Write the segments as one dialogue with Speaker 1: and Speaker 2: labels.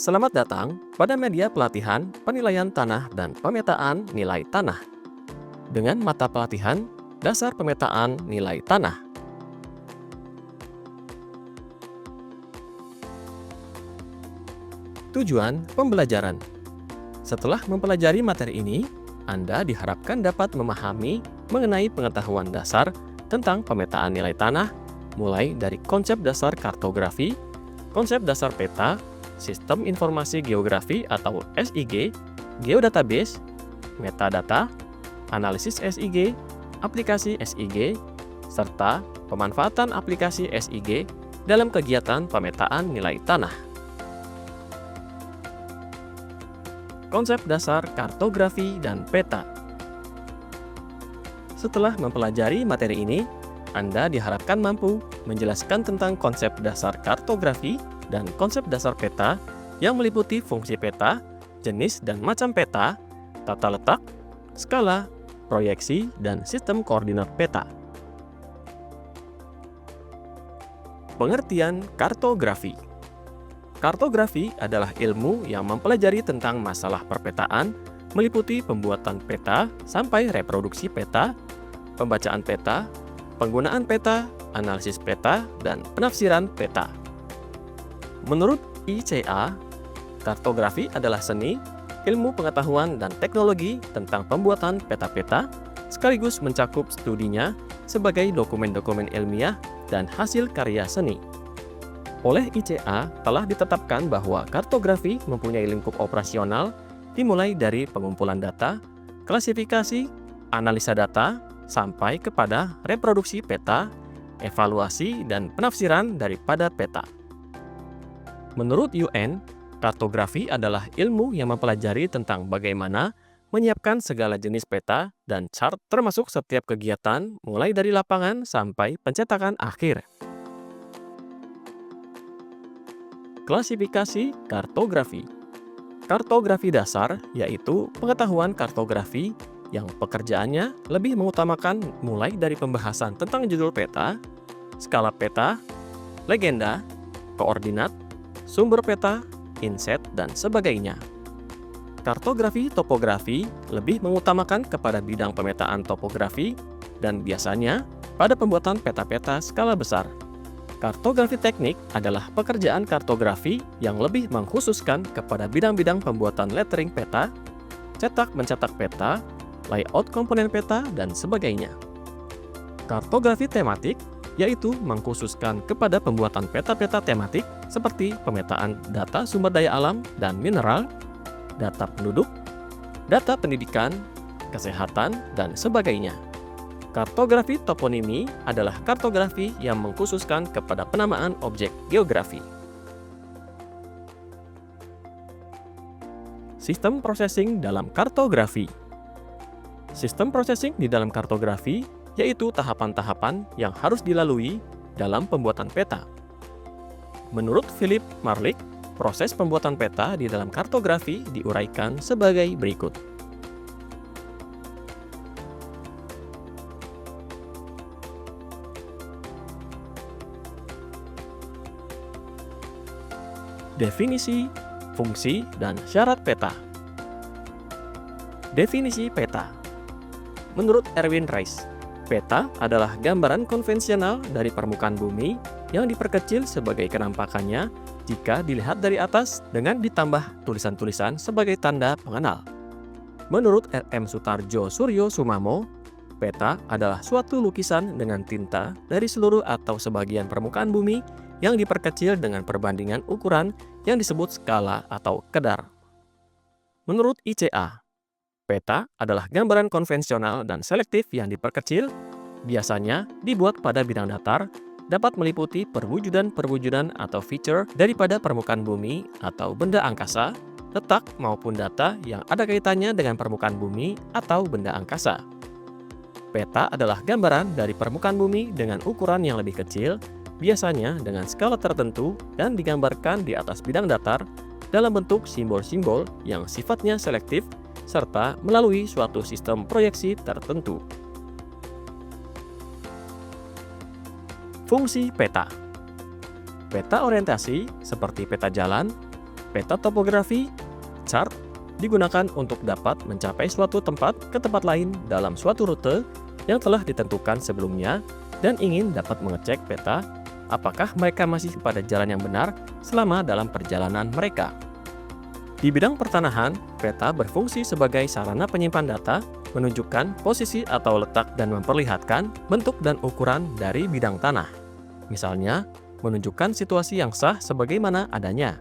Speaker 1: Selamat datang pada media pelatihan penilaian tanah dan pemetaan nilai tanah dengan mata pelatihan Dasar Pemetaan Nilai Tanah. Tujuan pembelajaran. Setelah mempelajari materi ini, Anda diharapkan dapat memahami mengenai pengetahuan dasar tentang pemetaan nilai tanah, mulai dari konsep dasar kartografi, konsep dasar peta, Sistem Informasi Geografi atau SIG, geodatabase, metadata, analisis SIG, aplikasi SIG, serta pemanfaatan aplikasi SIG dalam kegiatan pemetaan nilai tanah. Konsep dasar kartografi dan peta. Setelah mempelajari materi ini, Anda diharapkan mampu menjelaskan tentang konsep dasar kartografi dan konsep dasar peta yang meliputi fungsi peta, jenis dan macam peta, tata letak, skala, proyeksi, dan sistem koordinat peta. Pengertian kartografi. Kartografi adalah ilmu yang mempelajari tentang masalah perpetaan, meliputi pembuatan peta sampai reproduksi peta, pembacaan peta, penggunaan peta, analisis peta, dan penafsiran peta. Menurut ICA, kartografi adalah seni, ilmu pengetahuan dan teknologi tentang pembuatan peta-peta, sekaligus mencakup studinya sebagai dokumen-dokumen ilmiah dan hasil karya seni. Oleh ICA, telah ditetapkan bahwa kartografi mempunyai lingkup operasional dimulai dari pengumpulan data, klasifikasi, analisa data, sampai kepada reproduksi peta, evaluasi, dan penafsiran daripada peta. Menurut UN, kartografi adalah ilmu yang mempelajari tentang bagaimana menyiapkan segala jenis peta dan chart termasuk setiap kegiatan mulai dari lapangan sampai pencetakan akhir. Klasifikasi kartografi. Kartografi dasar yaitu pengetahuan kartografi yang pekerjaannya lebih mengutamakan mulai dari pembahasan tentang judul peta, skala peta, legenda, koordinat, sumber peta, inset, dan sebagainya. Kartografi topografi lebih mengutamakan kepada bidang pemetaan topografi dan biasanya pada pembuatan peta-peta skala besar. Kartografi teknik adalah pekerjaan kartografi yang lebih mengkhususkan kepada bidang-bidang pembuatan lettering peta, cetak-mencetak peta, layout komponen peta, dan sebagainya. Kartografi tematik yaitu mengkhususkan kepada pembuatan peta-peta tematik seperti pemetaan data sumber daya alam dan mineral, data penduduk, data pendidikan, kesehatan, dan sebagainya. Kartografi toponimi adalah kartografi yang mengkhususkan kepada penamaan objek geografi. Sistem processing dalam kartografi. Sistem processing di dalam kartografi yaitu tahapan-tahapan yang harus dilalui dalam pembuatan peta. Menurut Philip Marlick, proses pembuatan peta di dalam kartografi diuraikan sebagai berikut. Definisi, fungsi, dan syarat peta. Definisi peta. Menurut Erwin Rice, peta adalah gambaran konvensional dari permukaan bumi yang diperkecil sebagai kenampakannya jika dilihat dari atas dengan ditambah tulisan-tulisan sebagai tanda pengenal. Menurut R.M. Sutarjo Suryo Sumamo, peta adalah suatu lukisan dengan tinta dari seluruh atau sebagian permukaan bumi yang diperkecil dengan perbandingan ukuran yang disebut skala atau kedar. Menurut ICA, peta adalah gambaran konvensional dan selektif yang diperkecil, biasanya dibuat pada bidang datar, dapat meliputi perwujudan-perwujudan atau feature daripada permukaan bumi atau benda angkasa, letak maupun data yang ada kaitannya dengan permukaan bumi atau benda angkasa. Peta adalah gambaran dari permukaan bumi dengan ukuran yang lebih kecil, biasanya dengan skala tertentu dan digambarkan di atas bidang datar dalam bentuk simbol-simbol yang sifatnya selektif serta melalui suatu sistem proyeksi tertentu. Fungsi peta. Peta orientasi seperti peta jalan, Peta topografi, chart, digunakan untuk dapat mencapai suatu tempat ke tempat lain dalam suatu rute yang telah ditentukan sebelumnya dan ingin dapat mengecek peta apakah mereka masih pada jalan yang benar selama dalam perjalanan mereka. Di bidang pertanahan, peta berfungsi sebagai sarana penyimpan data, menunjukkan posisi atau letak dan memperlihatkan bentuk dan ukuran dari bidang tanah. Misalnya, menunjukkan situasi yang sah sebagaimana adanya.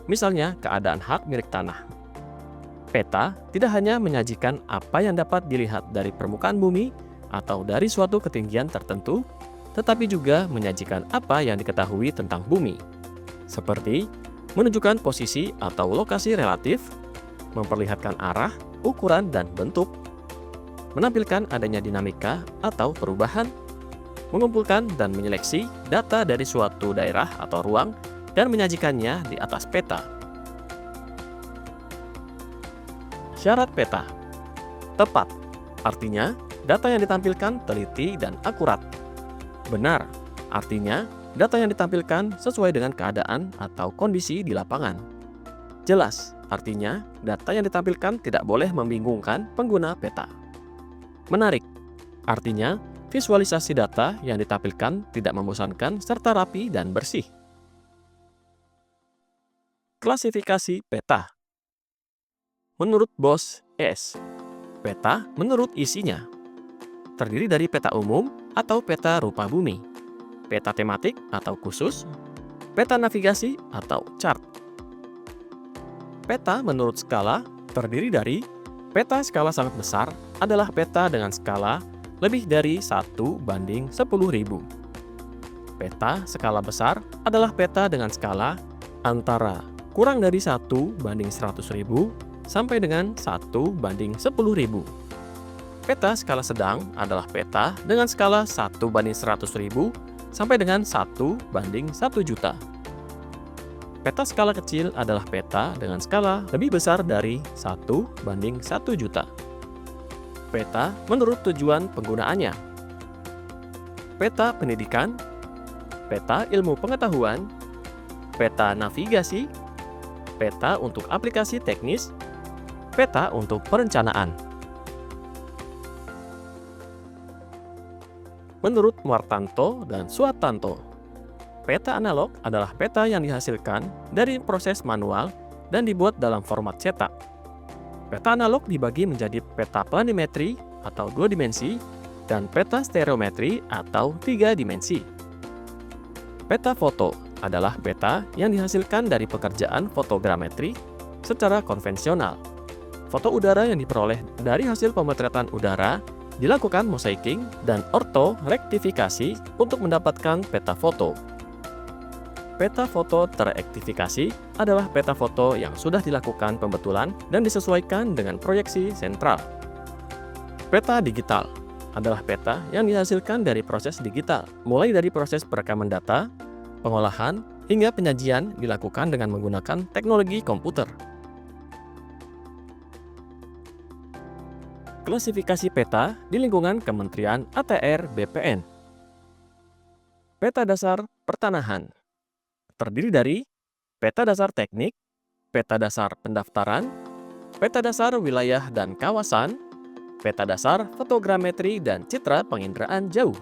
Speaker 1: Misalnya, keadaan hak milik tanah. Peta tidak hanya menyajikan apa yang dapat dilihat dari permukaan bumi atau dari suatu ketinggian tertentu, tetapi juga menyajikan apa yang diketahui tentang bumi, seperti menunjukkan posisi atau lokasi relatif, memperlihatkan arah, ukuran, dan bentuk, menampilkan adanya dinamika atau perubahan, mengumpulkan dan menyeleksi data dari suatu daerah atau ruang, dan menyajikannya di atas peta. Syarat peta. Tepat, artinya data yang ditampilkan teliti dan akurat. Benar, artinya data yang ditampilkan sesuai dengan keadaan atau kondisi di lapangan. Jelas, artinya data yang ditampilkan tidak boleh membingungkan pengguna peta. Menarik, artinya visualisasi data yang ditampilkan tidak membosankan serta rapi dan bersih. Klasifikasi peta. Menurut Bos S, peta menurut isinya terdiri dari peta umum atau peta rupa bumi, peta tematik atau khusus, peta navigasi atau chart. Peta menurut skala terdiri dari peta skala sangat besar adalah peta dengan skala lebih dari 1:10.000. Peta skala besar adalah peta dengan skala antara kurang dari 1:100.000 sampai dengan 1:10.000. Peta skala sedang adalah peta dengan skala 1:100.000 sampai dengan 1:1.000.000. Peta skala kecil adalah peta dengan skala lebih besar dari 1:1.000.000. Peta menurut tujuan penggunaannya. Peta pendidikan, peta ilmu pengetahuan, peta navigasi, peta untuk aplikasi teknis, peta untuk perencanaan. Menurut Muartanto dan Suatanto, peta analog adalah peta yang dihasilkan dari proses manual dan dibuat dalam format cetak. Peta analog dibagi menjadi peta planimetri atau 2 dimensi dan peta stereometri atau 3 dimensi. Peta foto adalah peta yang dihasilkan dari pekerjaan fotogrametri secara konvensional. Foto udara yang diperoleh dari hasil pemotretan udara dilakukan mosaiking dan ortorektifikasi untuk mendapatkan peta foto. Peta foto terektifikasi adalah peta foto yang sudah dilakukan pembetulan dan disesuaikan dengan proyeksi sentral. Peta digital adalah peta yang dihasilkan dari proses digital, mulai dari proses perekaman data, pengolahan, hingga penyajian dilakukan dengan menggunakan teknologi komputer. Klasifikasi peta di lingkungan Kementerian ATR BPN. Peta dasar pertanahan terdiri dari peta dasar teknik, peta dasar pendaftaran, peta dasar wilayah dan kawasan, peta dasar fotogrametri dan citra penginderaan jauh.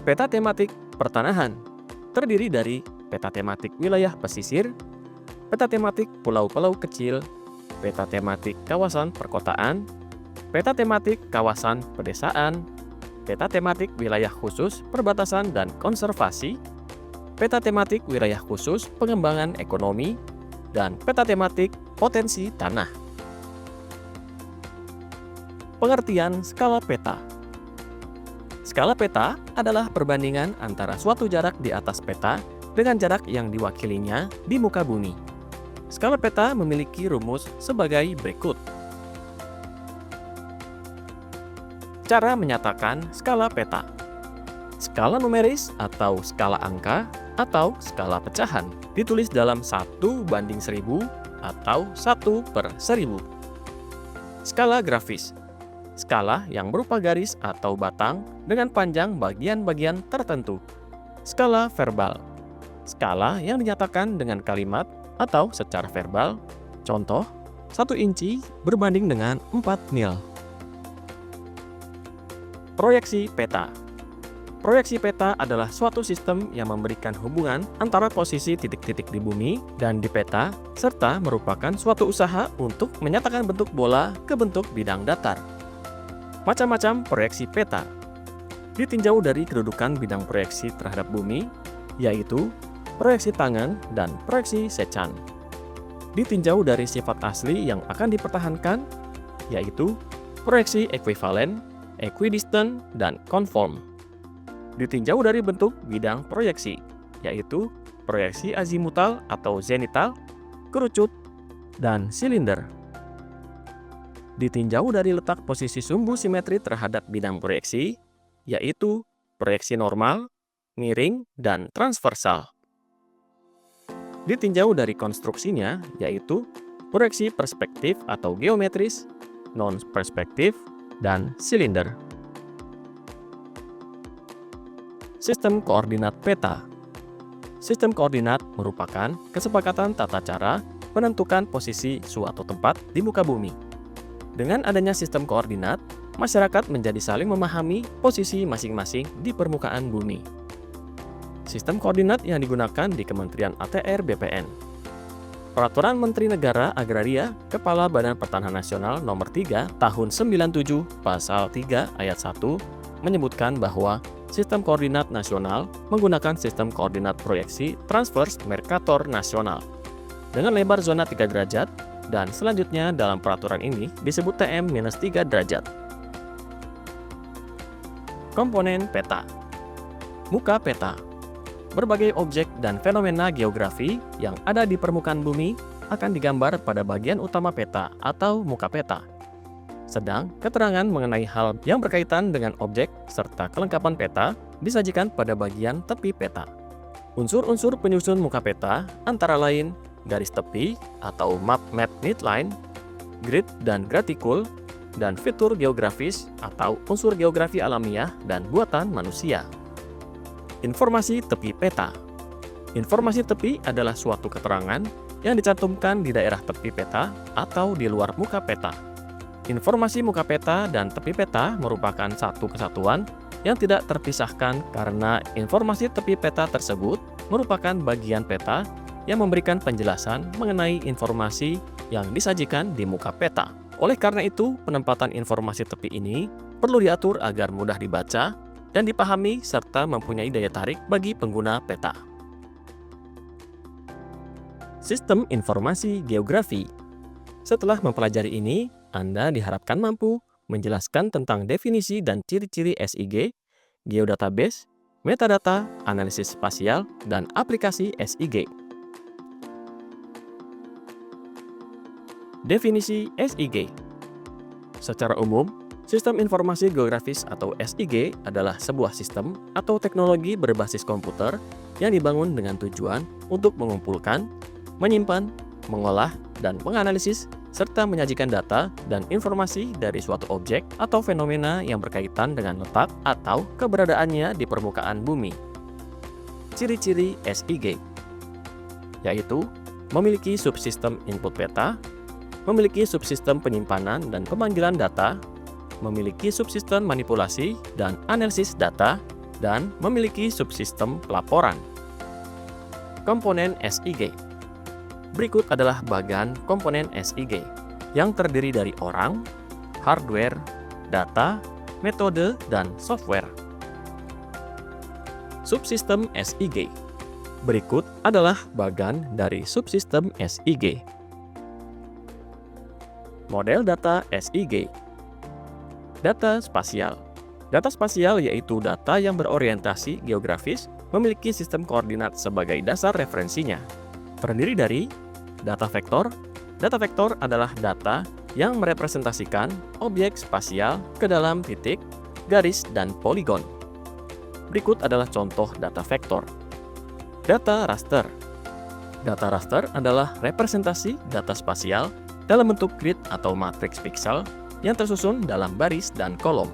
Speaker 1: Peta tematik pertanahan terdiri dari peta tematik wilayah pesisir, peta tematik pulau-pulau kecil, peta tematik kawasan perkotaan, peta tematik kawasan pedesaan, peta tematik wilayah khusus perbatasan dan konservasi, peta tematik wilayah khusus pengembangan ekonomi, dan peta tematik potensi tanah. Pengertian skala peta. Skala peta adalah perbandingan antara suatu jarak di atas peta dengan jarak yang diwakilinya di muka bumi. Skala peta memiliki rumus sebagai berikut. Cara menyatakan skala peta. Skala numeris atau skala angka atau skala pecahan ditulis dalam 1:1000 atau 1/1000. Skala grafis. Skala yang berupa garis atau batang dengan panjang bagian-bagian tertentu. Skala verbal. Skala yang dinyatakan dengan kalimat Atau secara verbal, contoh, 1 inci berbanding dengan 4 mil. Proyeksi peta. Proyeksi peta adalah suatu sistem yang memberikan hubungan antara posisi titik-titik di bumi dan di peta, serta merupakan suatu usaha untuk menyatakan bentuk bola ke bentuk bidang datar. Macam-macam proyeksi peta ditinjau dari kedudukan bidang proyeksi terhadap bumi, yaitu proyeksi tangen dan proyeksi secant. Ditinjau dari sifat asli yang akan dipertahankan, yaitu proyeksi ekuivalen, equidistant, dan conform. Ditinjau dari bentuk bidang proyeksi, yaitu proyeksi azimutal atau zenital, kerucut, dan silinder. Ditinjau dari letak posisi sumbu simetri terhadap bidang proyeksi, yaitu proyeksi normal, miring, dan transversal. Ditinjau dari konstruksinya, yaitu proyeksi perspektif atau geometris, non-perspektif, dan silinder. Sistem koordinat peta. Sistem koordinat merupakan kesepakatan tata cara menentukan posisi suatu tempat di muka bumi. Dengan adanya sistem koordinat, masyarakat menjadi saling memahami posisi masing-masing di permukaan bumi. Sistem koordinat yang digunakan di Kementerian ATR BPN. Peraturan Menteri Negara Agraria Kepala Badan Pertanahan Nasional Nomor 3 Tahun 97 Pasal 3 Ayat 1 menyebutkan bahwa sistem koordinat nasional menggunakan sistem koordinat proyeksi transvers Mercator nasional dengan lebar zona 3 derajat dan selanjutnya dalam peraturan ini disebut TM-3 derajat. Komponen peta. Muka peta. Berbagai objek dan fenomena geografi yang ada di permukaan bumi akan digambar pada bagian utama peta atau muka peta. Sedang keterangan mengenai hal yang berkaitan dengan objek serta kelengkapan peta disajikan pada bagian tepi peta. Unsur-unsur penyusun muka peta antara lain garis tepi atau map midline, grid dan gratikul, dan fitur geografis atau unsur geografi alamiah dan buatan manusia. Informasi tepi peta. Informasi tepi adalah suatu keterangan yang dicantumkan di daerah tepi peta atau di luar muka peta. Informasi muka peta dan tepi peta merupakan satu kesatuan yang tidak terpisahkan karena informasi tepi peta tersebut merupakan bagian peta yang memberikan penjelasan mengenai informasi yang disajikan di muka peta. Oleh karena itu, penempatan informasi tepi ini perlu diatur agar mudah dibaca dan dipahami serta mempunyai daya tarik bagi pengguna peta. Sistem informasi geografi. Setelah mempelajari ini, Anda diharapkan mampu menjelaskan tentang definisi dan ciri-ciri SIG, geodatabase, metadata, analisis spasial, dan aplikasi SIG. Definisi SIG. Secara umum, sistem informasi geografis atau SIG adalah sebuah sistem atau teknologi berbasis komputer yang dibangun dengan tujuan untuk mengumpulkan, menyimpan, mengolah, dan menganalisis serta menyajikan data dan informasi dari suatu objek atau fenomena yang berkaitan dengan letak atau keberadaannya di permukaan bumi. Ciri-ciri SIG yaitu memiliki subsistem input peta, memiliki subsistem penyimpanan dan pemanggilan data, memiliki subsistem manipulasi dan analisis data, dan memiliki subsistem pelaporan. Komponen SIG. Berikut adalah bagan komponen SIG yang terdiri dari orang, hardware, data, metode, dan software. Subsistem SIG. Berikut adalah bagan dari subsistem SIG. Model data SIG. Data spasial. Data spasial yaitu data yang berorientasi geografis memiliki sistem koordinat sebagai dasar referensinya. Terdiri dari data vektor. Data vektor adalah data yang merepresentasikan objek spasial ke dalam titik, garis, dan poligon. Berikut adalah contoh data vektor. Data raster. Data raster adalah representasi data spasial dalam bentuk grid atau matriks piksel yang tersusun dalam baris dan kolom.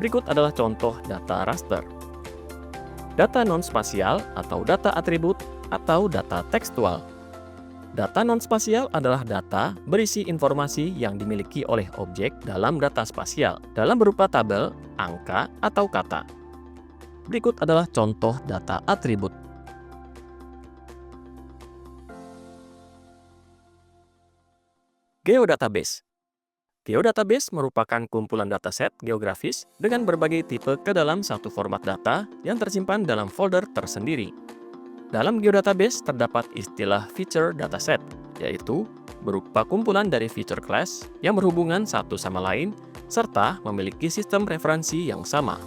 Speaker 1: Berikut adalah contoh data raster. Data non-spasial atau data atribut atau data tekstual. Data non-spasial adalah data berisi informasi yang dimiliki oleh objek dalam data spasial, dalam berupa tabel, angka, atau kata. Berikut adalah contoh data atribut. Geodatabase. Geodatabase merupakan kumpulan dataset geografis dengan berbagai tipe ke dalam satu format data yang tersimpan dalam folder tersendiri. Dalam geodatabase terdapat istilah feature dataset, yaitu berupa kumpulan dari feature class yang berhubungan satu sama lain serta memiliki sistem referensi yang sama.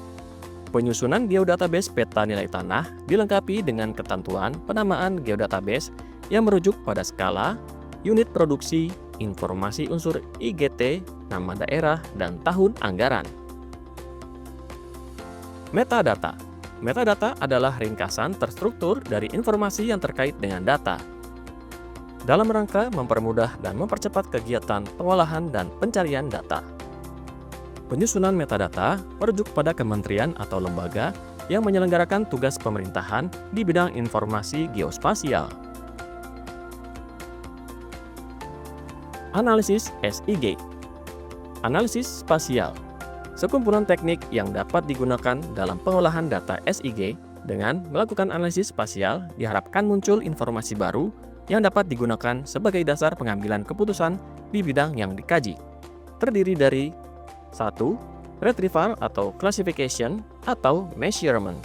Speaker 1: Penyusunan geodatabase peta nilai tanah dilengkapi dengan ketentuan penamaan geodatabase yang merujuk pada skala, unit produksi, informasi unsur IGT, nama daerah, dan tahun anggaran. Metadata. Metadata adalah ringkasan terstruktur dari informasi yang terkait dengan data. Dalam rangka mempermudah dan mempercepat kegiatan pengolahan dan pencarian data. Penyusunan metadata merujuk pada kementerian atau lembaga yang menyelenggarakan tugas pemerintahan di bidang informasi geospasial. Analisis SIG. Analisis spasial. Sekumpulan teknik yang dapat digunakan dalam pengolahan data SIG. Dengan melakukan analisis spasial, diharapkan muncul informasi baru yang dapat digunakan sebagai dasar pengambilan keputusan di bidang yang dikaji. Terdiri dari 1. Retrieval atau classification atau measurement.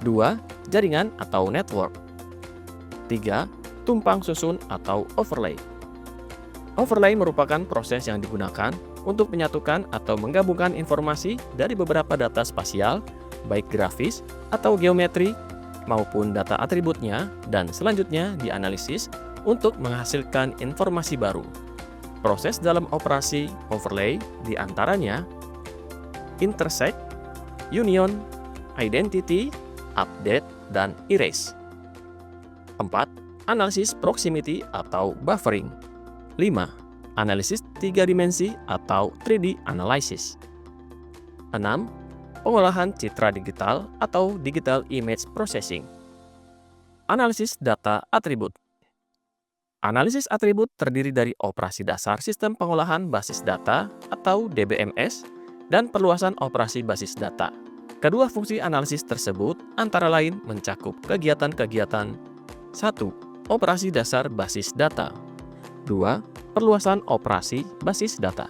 Speaker 1: 2. Jaringan atau network. 3. Tumpang susun atau overlay. Overlay merupakan proses yang digunakan untuk menyatukan atau menggabungkan informasi dari beberapa data spasial, baik grafis atau geometri, maupun data atributnya, dan selanjutnya dianalisis untuk menghasilkan informasi baru. Proses dalam operasi overlay diantaranya intersect, union, identity, update, dan erase. 4. Analisis proximity atau buffering. 5. Analisis 3 dimensi atau 3D analysis. 6. Pengolahan citra digital atau digital image processing. Analisis data atribut. Analisis atribut terdiri dari operasi dasar sistem pengolahan basis data atau DBMS dan perluasan operasi basis data. Kedua fungsi analisis tersebut antara lain mencakup kegiatan-kegiatan 1. Operasi dasar basis data. 2. Perluasan operasi basis data.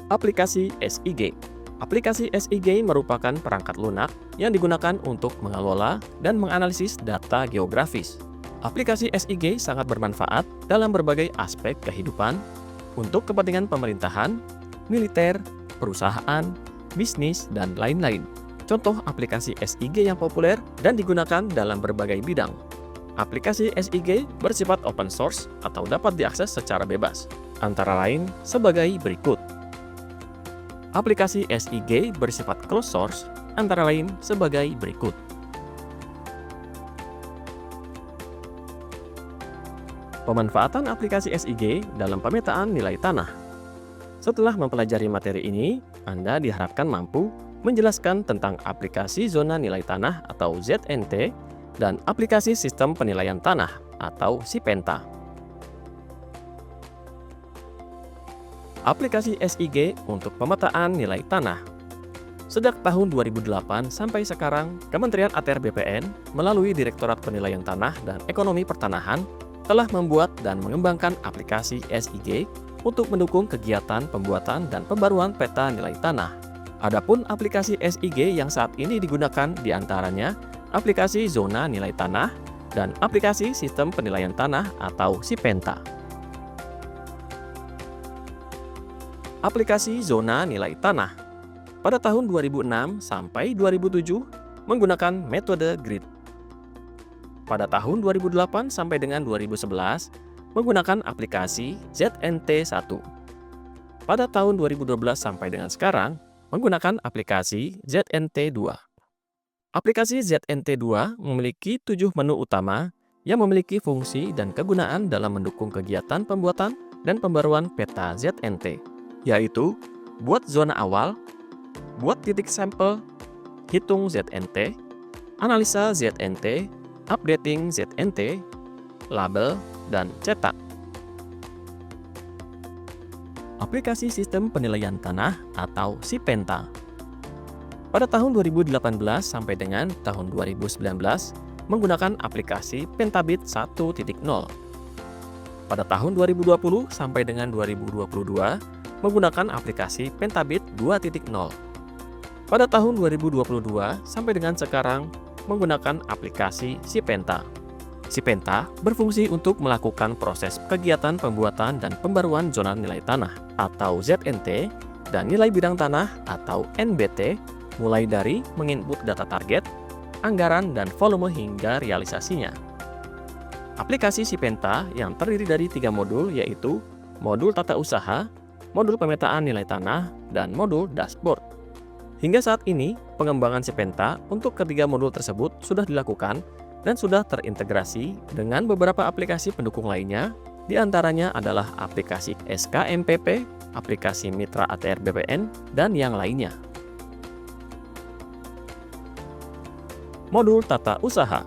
Speaker 1: Aplikasi SIG. Aplikasi SIG merupakan perangkat lunak yang digunakan untuk mengelola dan menganalisis data geografis. Aplikasi SIG sangat bermanfaat dalam berbagai aspek kehidupan untuk kepentingan pemerintahan, militer, perusahaan, bisnis, dan lain-lain. Contoh aplikasi SIG yang populer dan digunakan dalam berbagai bidang. Aplikasi SIG bersifat open source atau dapat diakses secara bebas, antara lain sebagai berikut. Aplikasi SIG bersifat closed source, antara lain sebagai berikut. Pemanfaatan aplikasi SIG dalam pemetaan nilai tanah. Setelah mempelajari materi ini, Anda diharapkan mampu menjelaskan tentang aplikasi zona nilai tanah atau ZNT dan aplikasi sistem penilaian tanah atau SIPENTA. Aplikasi SIG untuk pemetaan nilai tanah. Sejak tahun 2008 sampai sekarang, Kementerian ATR BPN melalui Direktorat Penilaian Tanah dan Ekonomi Pertanahan telah membuat dan mengembangkan aplikasi SIG untuk mendukung kegiatan pembuatan dan pembaruan peta nilai tanah. Adapun aplikasi SIG yang saat ini digunakan diantaranya aplikasi zona nilai tanah, dan aplikasi sistem penilaian tanah atau SIPENTA. Aplikasi zona nilai tanah. Pada tahun 2006 sampai 2007 menggunakan metode grid. Pada tahun 2008 sampai dengan 2011 menggunakan aplikasi ZNT1. Pada tahun 2012 sampai dengan sekarang menggunakan aplikasi ZNT2. Aplikasi ZNT2 memiliki 7 menu utama yang memiliki fungsi dan kegunaan dalam mendukung kegiatan pembuatan dan pembaruan peta ZNT, yaitu buat zona awal, buat titik sampel, hitung ZNT, analisa ZNT, updating ZNT, label, dan cetak. Aplikasi Sistem Penilaian Tanah atau SIPENTA. Pada tahun 2018 sampai dengan tahun 2019 menggunakan aplikasi Pentabit 1.0. Pada tahun 2020 sampai dengan 2022 menggunakan aplikasi Pentabit 2.0. Pada tahun 2022 sampai dengan sekarang menggunakan aplikasi SIPENTA. SIPENTA berfungsi untuk melakukan proses kegiatan pembuatan dan pembaruan zona nilai tanah atau ZNT dan nilai bidang tanah atau NBT, mulai dari menginput data target, anggaran, dan volume hingga realisasinya. Aplikasi SIPENTA yang terdiri dari 3 modul yaitu modul tata usaha, modul pemetaan nilai tanah, dan modul dashboard. Hingga saat ini, pengembangan SIPENTA untuk ketiga modul tersebut sudah dilakukan dan sudah terintegrasi dengan beberapa aplikasi pendukung lainnya, di antaranya adalah aplikasi SKMPP, aplikasi Mitra ATR BPN, dan yang lainnya. Modul Tata Usaha.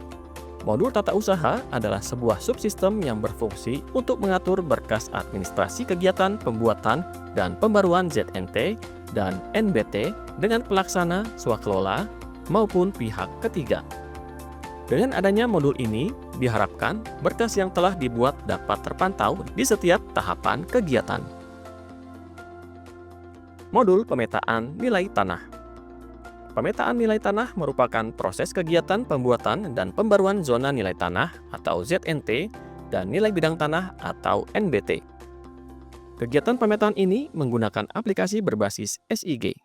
Speaker 1: Modul Tata Usaha adalah sebuah subsistem yang berfungsi untuk mengatur berkas administrasi kegiatan pembuatan dan pembaruan ZNT dan NBT dengan pelaksana, swakelola, maupun pihak ketiga. Dengan adanya modul ini, diharapkan berkas yang telah dibuat dapat terpantau di setiap tahapan kegiatan. Modul Pemetaan Nilai Tanah. Pemetaan nilai tanah merupakan proses kegiatan pembuatan dan pembaruan zona nilai tanah atau ZNT dan nilai bidang tanah atau NBT. Kegiatan pemetaan ini menggunakan aplikasi berbasis SIG.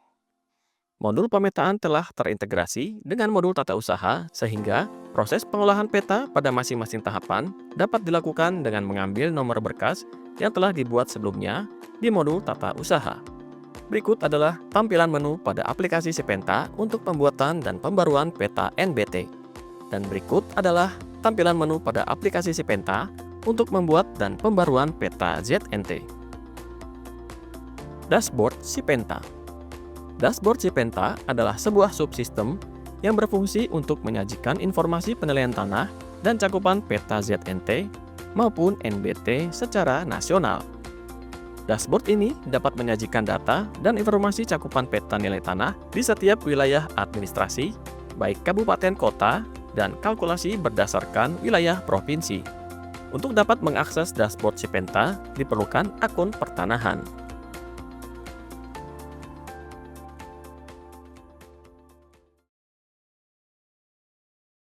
Speaker 1: Modul pemetaan telah terintegrasi dengan modul tata usaha sehingga proses pengolahan peta pada masing-masing tahapan dapat dilakukan dengan mengambil nomor berkas yang telah dibuat sebelumnya di modul tata usaha. Berikut adalah tampilan menu pada aplikasi SIPENTA untuk pembuatan dan pembaruan peta NBT. Dan berikut adalah tampilan menu pada aplikasi SIPENTA untuk membuat dan pembaruan peta ZNT. Dashboard SIPENTA. Dashboard SIPENTA adalah sebuah subsistem yang berfungsi untuk menyajikan informasi penilaian tanah dan cakupan peta ZNT maupun NBT secara nasional. Dashboard ini dapat menyajikan data dan informasi cakupan peta nilai tanah di setiap wilayah administrasi, baik kabupaten kota, dan kalkulasi berdasarkan wilayah provinsi. Untuk dapat mengakses dashboard SIPENTA, diperlukan akun pertanahan.